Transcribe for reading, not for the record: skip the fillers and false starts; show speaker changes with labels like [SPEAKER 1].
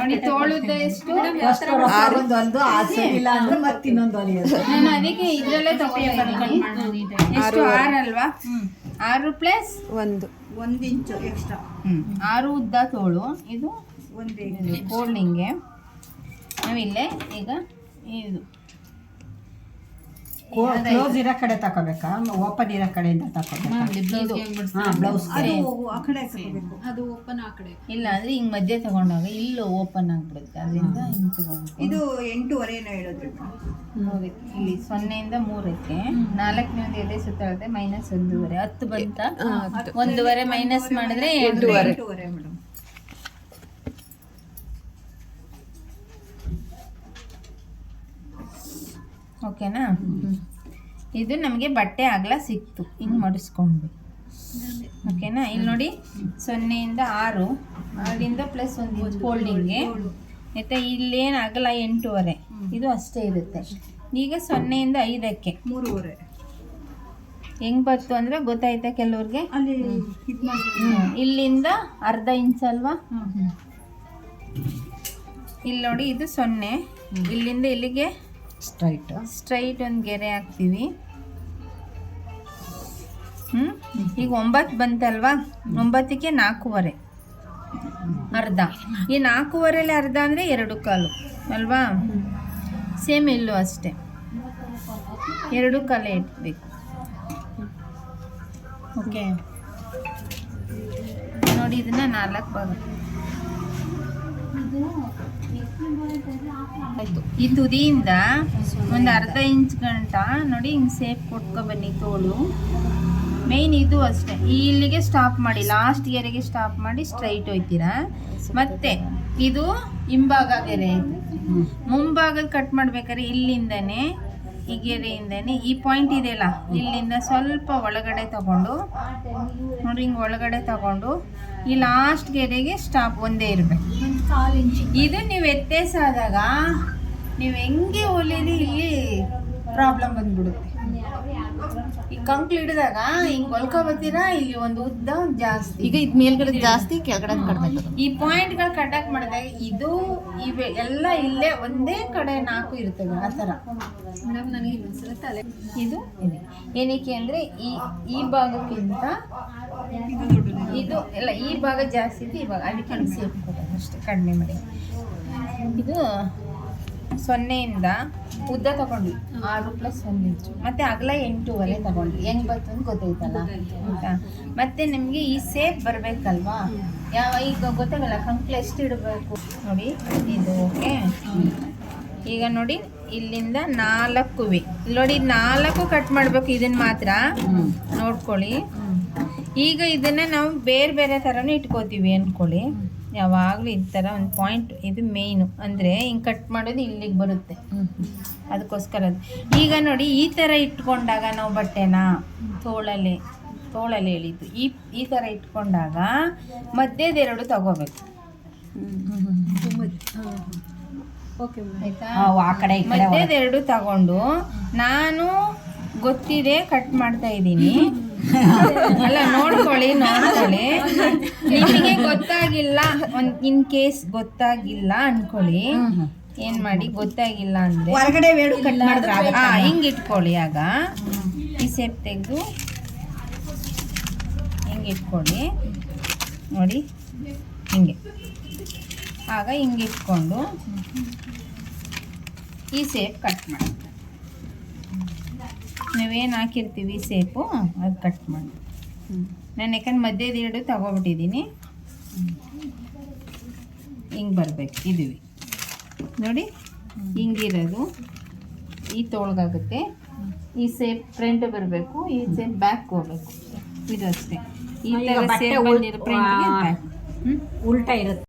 [SPEAKER 1] ನೋಡಿ ತೋಳುದ್ದ ಎಷ್ಟು
[SPEAKER 2] ಒಂದು ಇಲ್ಲ ಅಂದ್ರೆ ಮತ್ತೆ ಇನ್ನೊಂದು ಹೊಲಿಯೋದು.
[SPEAKER 1] ನಾನು ಅದಕ್ಕೆ ಇದ್ರಲ್ಲೇ ತಗೊಳ್ತೀನಿ. ಎಷ್ಟು 6 ಅಲ್ವಾ? 6 ಪ್ಲಸ್
[SPEAKER 3] 1 ಇಂಚು ಎಕ್ಸ್ಟ್ರಾ.
[SPEAKER 1] 6 ಉದ್ದ ತೋಳು, ಇದು 1 ಫೋಲ್ಡಿಂಗ್ಗೆ. ನಾವಿಲ್ಲೇ ಈಗ ಇದು
[SPEAKER 2] ಕ್ಲೋಸ್ ಇರೋ ಕಡೆ ತಗೋಬೇಕಾ, ಓಪನ್ ಇರೋ ಕಡೆಯಿಂದ ತಗೋಬೇಕಾ? ಬ್ಲೌಸ್
[SPEAKER 3] ಅದು ಆ ಕಡೆ ಹಾಕಬೇಕು.
[SPEAKER 4] ಅದು ಓಪನ್ ಆ ಕಡೆ
[SPEAKER 1] ಇಲ್ಲ ಅಂದ್ರೆ ಹಿಂಗ್ ಮಧ್ಯೆ ತಗೊಂಡಾಗ ಇಲ್ಲೂ ಓಪನ್ ಆಗ್ಬಿಡುತ್ತೆ, ಅದರಿಂದ ಹಿಂಗ್ ತಗೊಂಡು
[SPEAKER 3] ಇದು 8.5 ಏನೋ ಹೇಳಿದ್ರಿ.
[SPEAKER 1] ಇಲ್ಲಿ 0ಇಂದ 3ಕ್ಕೆ 4ನೇದು ಎದೆ ಸುತ್ತಾಡುತ್ತೆ -1.5 10 ಬಂತ. 1.5 ಮೈನಸ್ ಮಾಡಿದ್ರೆ 8.5
[SPEAKER 3] ಮೇಡಮ್.
[SPEAKER 1] ಓಕೆನಾ? ಇದು ನಮಗೆ ಬಟ್ಟೆ ಅಗಲ ಸಿಕ್ತು, ಹಿಂಗೆ ಮಡಿಸ್ಕೊಂಡ್ವಿ. ಓಕೆನಾ? ಇಲ್ಲಿ ನೋಡಿ 0ಇಂದ 6, 6ರಿಂದ ಪ್ಲಸ್ 1 ಇಂಚ್ ಫೋಲ್ಡಿಂಗ್ಗೆ. ಮತ್ತು ಇಲ್ಲೇನು ಅಗಲ 8.5, ಇದು ಅಷ್ಟೇ ಇರುತ್ತೆ. ಈಗ 0ಇಂದ 5ಕ್ಕೆ
[SPEAKER 3] 3.5
[SPEAKER 1] ಹೆಂಗೆ ಬಂತು ಅಂದರೆ ಗೊತ್ತಾಯ್ತಾ ಕೆಲವ್ರಿಗೆ?
[SPEAKER 3] ಅಲ್ಲಿ
[SPEAKER 1] ಇಲ್ಲಿಂದ ಅರ್ಧ ಇಂಚ್ ಅಲ್ವಾ? ಇಲ್ಲಿ ನೋಡಿ ಇದು 0, ಇಲ್ಲಿಂದ ಇಲ್ಲಿಗೆ ಸ್ಟ್ರೈಟ್ ಒಂದು ಗೆರೆ ಹಾಕ್ತೀವಿ. ಈಗ 9 ಬಂತಲ್ವಾ? 9ಕ್ಕೆ 4.5 ಅರ್ಧ. ಈ 4.5 ಅರ್ಧ ಅಂದರೆ 2.25 ಅಲ್ವಾ? ಸೇಮ್ ಇಲ್ಲೂ ಅಷ್ಟೇ 2.25 ಇಟ್ಬೇಕು. ಓಕೆ, ನೋಡಿ ಇದನ್ನ 4 ಭಾಗ ಆಯಿತು. ಈ ತುದಿಯಿಂದ ಒಂದು ಅರ್ಧ ಇಂಚ್ ಗಂಟ ನೋಡಿ ಹಿಂಗೆ ಸೇಪ್ ಕೊಟ್ಕೊ ಬನ್ನಿ ತೋಳು. ಮೇಯ್ನ್ ಇದು ಅಷ್ಟೇ, ಇಲ್ಲಿಗೆ ಸ್ಟಾಪ್ ಮಾಡಿ, ಲಾಸ್ಟ್ ಗೆರೆಗೆ ಸ್ಟಾಪ್ ಮಾಡಿ ಸ್ಟ್ರೈಟ್ ಹೋಯ್ತೀರಾ. ಮತ್ತೆ ಇದು ಹಿಂಭಾಗ ಗೆರೆ, ಮುಂಭಾಗದ ಕಟ್ ಮಾಡ್ಬೇಕಾದ್ರೆ ಇಲ್ಲಿಂದನೇ ಈ ಗೆರೆಯಿಂದನೇ ಈ ಪಾಯಿಂಟ್ ಇದೆಯಲ್ಲ, ಇಲ್ಲಿಂದ ಸ್ವಲ್ಪ ಒಳಗಡೆ ತಗೊಂಡು ನೋಡಿ, ಹಿಂಗೆ ಒಳಗಡೆ ತಗೊಂಡು ಈ ಲಾಸ್ಟ್ ಗೆರೆಗೆ ಸ್ಟಾಪ್ ಒಂದೇ ಇರಬೇಕು. ಇದು ನೀವು ವ್ಯತ್ಯಾಸ ಆದಾಗ ನೀವು ಹೆಂಗೆ ಹೊಲಿರಿ ಇಲ್ಲಿ ಪ್ರಾಬ್ಲಮ್ ಬಂದ್ಬಿಡುತ್ತೆ. ಈ ಕಂಕ್ಳು ಹಿಡಿದಾಗ ಹಿಂಗೆ ಹೊಲ್ಕೊಬತ್ತೀರಾ, ಇಲ್ಲಿ ಒಂದು ಉದ್ದ ಜಾಸ್ತಿ,
[SPEAKER 4] ಈಗ ಇದು ಮೇಲ್ಗಡೆ ಜಾಸ್ತಿ ಕೆಳಗಡೆ ಕಡಿಮೆ.
[SPEAKER 1] ಈ ಪಾಯಿಂಟ್ಗಳು ಕಟಾಕ್ ಮಾಡಿದಾಗ ಇದು ಇವೆ ಎಲ್ಲ ಇಲ್ಲೇ ಒಂದೇ ಕಡೆ 4 ಇರ್ತವೆ ಆ ಥರ.
[SPEAKER 4] ನನಗೆ ಇನ್ನೊಂದ್ಸಲ ತಲೆ
[SPEAKER 1] ಇದು ಇದೆ ಏನಕ್ಕೆ ಅಂದರೆ ಈ ಭಾಗಕ್ಕಿಂತ ಇದು ಎಲ್ಲ ಈ ಭಾಗ ಜಾಸ್ತಿ ಇದೆ, ಈ ಭಾಗ ಅದಕ್ಕೆ ಸೇಫ್ ಕೊಡೋದು ಅಷ್ಟೇ, ಕಡಿಮೆ ಮಾಡಿ. ಇದು 0ಇಂದ ಉದ್ದ ತಗೊಂಡ್ವಿ 6 ಪ್ಲಸ್ 1 ಇಂಚು, ಮತ್ತು ಅಗಲ 8.5 ತಗೊಂಡ್ವಿ. ಹೆಂಗೆ ಬಂತು ಅಂತ ಗೊತ್ತಾಯ್ತಲ್ಲ ಆಯಿತಾ? ಮತ್ತು ನಿಮಗೆ ಈ ಸೇಪ್ ಬರಬೇಕಲ್ವಾ? ಈಗ ಗೊತ್ತಾಗಲ್ಲ ಕಂಕ್ಳು ಎಷ್ಟು ಇಡಬೇಕು ನೋಡಿ, ಇದು ಓಕೆ. ಈಗ ನೋಡಿ ಇಲ್ಲಿಂದ 4 ನೋಡಿ 4 ಕಟ್ ಮಾಡಬೇಕು, ಇದನ್ನು ಮಾತ್ರ ನೋಡ್ಕೊಳ್ಳಿ. ಈಗ ಇದನ್ನು ನಾವು ಬೇರೆ ಬೇರೆ ಥರನೂ ಇಟ್ಕೋತೀವಿ ಅಂದ್ಕೊಳ್ಳಿ. ಯಾವಾಗಲೂ ಈ ಥರ ಒಂದು ಪಾಯಿಂಟ್, ಇದು ಮೇಯ್ನು ಅಂದರೆ ಹಿಂಗೆ ಕಟ್ ಮಾಡೋದು ಇಲ್ಲಿಗೆ ಬರುತ್ತೆ, ಅದಕ್ಕೋಸ್ಕರ ಅದು. ಈಗ ನೋಡಿ ಈ ಥರ ಇಟ್ಕೊಂಡಾಗ ನಾವು ಬಟ್ಟೆನ ತೋಳಲ್ಲಿ ಹೇಳಿದ್ದು ಈ ಥರ ಇಟ್ಕೊಂಡಾಗ ಮಧ್ಯದ 2 ತಗೋಬೇಕು ಆಯಿತಾ? ಮಧ್ಯದ 2 ತಗೊಂಡು ನಾನು ಗೊತ್ತಿದೆ ಕಟ್ ಮಾಡ್ತಾ ಇದ್ದೀನಿ ಅಲ್ಲ, ನೋಡ್ಕೊಳ್ಳಿ ನಿಮಗೆ ಗೊತ್ತಾಗಿಲ್ಲ, ಒಂದು ಇನ್ ಕೇಸ್ ಗೊತ್ತಾಗಿಲ್ಲ ಅನ್ಕೊಳ್ಳಿ, ಏನ್ ಮಾಡಿ ಗೊತ್ತಾಗಿಲ್ಲ ಅಂದ್ರೆ
[SPEAKER 2] ಹೊರಗಡೆ
[SPEAKER 1] ಹಿಂಗೆ ಇಟ್ಕೊಳ್ಳಿ. ಆಗ ಈ ಸೇಪ್ ತೆಗೆದು ಹಿಂಗೆ ಇಟ್ಕೊಳ್ಳಿ ನೋಡಿ, ಹಿಂಗೆ. ಆಗ ಹಿಂಗೆ ಇಟ್ಕೊಂಡು ಈ ಸೇಪ್ ಕಟ್ ಮಾಡಿ, ನಾವೇನು ಹಾಕಿರ್ತೀವಿ ಸೇಪು ಅದು ಕಟ್ ಮಾಡಿ. ನಾನು ಯಾಕಂದ್ರೆ ಮಧ್ಯದ 2 ತಗೊಬಿಟ್ಟಿದ್ದೀನಿ, ಹಿಂಗೆ ಬರಬೇಕು. ಇದುವಿ ನೋಡಿ ಹಿಂಗಿರೋದು ಈ ತೋಳ್ಗಾಗುತ್ತೆ, ಈ ಸೇಪ್ ಫ್ರಂಟ್ ಬರಬೇಕು, ಈ ಸೇಪ್ ಬ್ಯಾಕ್ ಹೋಗ್ಬೇಕು, ಇದು ಅಷ್ಟೇ. ಈ ಥರ ಸೇಪ್ ಬಂದಿರೋ ಫ್ರಂಟ್ಗೆ ಬ್ಯಾಕ್
[SPEAKER 2] ಉಲ್ಟಾ ಇರುತ್ತೆ.